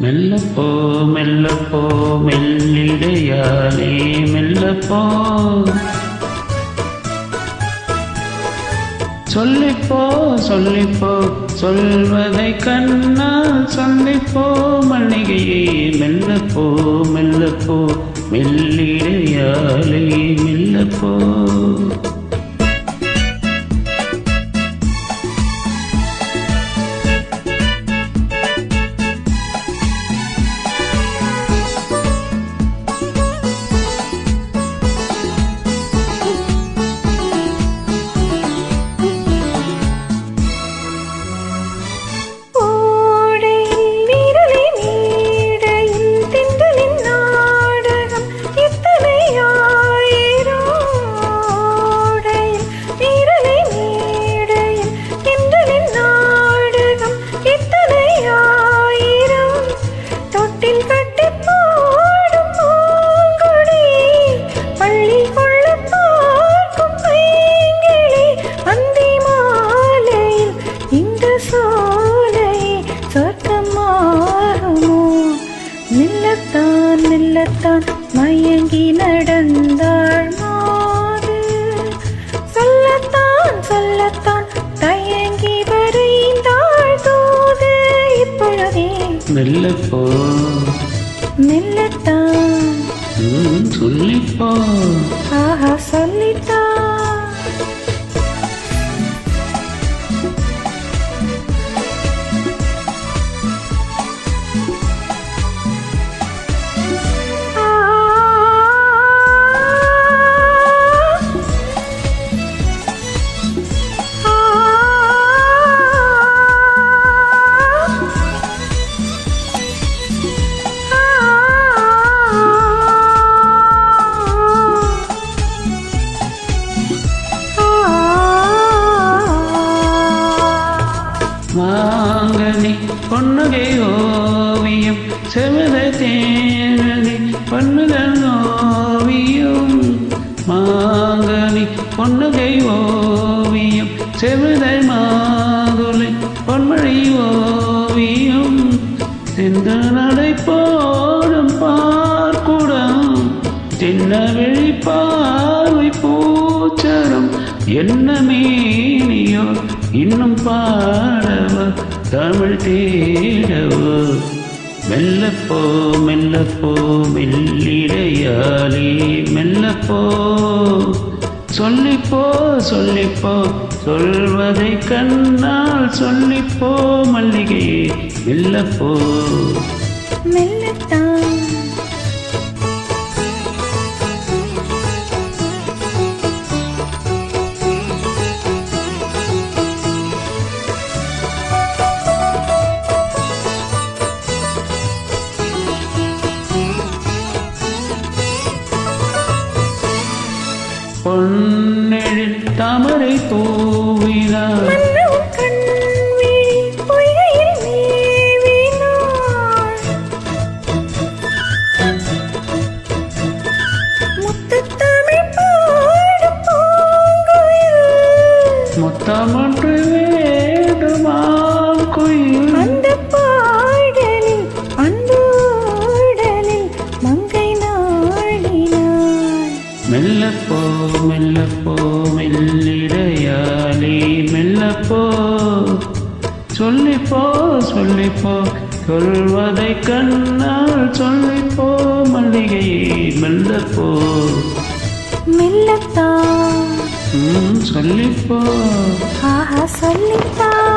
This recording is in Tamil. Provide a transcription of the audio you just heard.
மெல்லப்போ மெல்லப்போ மெல்லிடையாலே மெல்லப்போ சொல்லிப்போ சொல்லிப்போ சொல்வதை கண்ணால் சொல்லிப்போ மல்லிகையே மெல்லப்போ மெல்லப்போ மெல்லிடையாலே மெல்லப்போ மெல்லத்தான் மயங்கி நடந்தாள் மாது சொல்லத்தான் சொல்லத்தான் தயங்கி வரைந்தாள் தூது இப்பொழுதே மெல்லப்போ மெல்லத்தான் சொல்லிப்போ ஆஹா சொல்லித்தான் மாங்கனி பொன்னுகை ஓவியம் செவதை தேனி பொன்னுகள் ஓவியம் மாங்கனி பொன்னுகை ஓவியம் செவதை மாதுளை பொன்மழை ஓவியம் சிந்த நடை போடும் பார்க்குடம் சின்ன விழி பார்வை பூச்சரம் என்ன மேனியோ இன்னும் பாடவ தமிழ் தேடவோ மெல்லப்போ மெல்லப்போ மெல்லிடையாலே மெல்லப்போ சொல்லிப்போ சொல்லிப்போ சொல்வதை கண்ணால் சொல்லிப்போ மல்லிகையே மெல்லப்போ மெல்லத்தான் பொன்னெழில் தாமரை பூவினார் முத்தமன்று வேண்டுமாம் குயில் அந்த பாடலில் அன்போடலில் மங்கை நாடினாள் மெல்லப்போ மெல்லப்போ மெல்லிடையாலே மெல்லப்போ சொல்லிப்போ சொல்லிப்போ சொல்வதை கண்ணால் சொல்லிப்போ மல்லிகையே மெல்லப்போ மெல்லத்தான் சொல்லிப்போ ஆஹா சொல்லித்தான்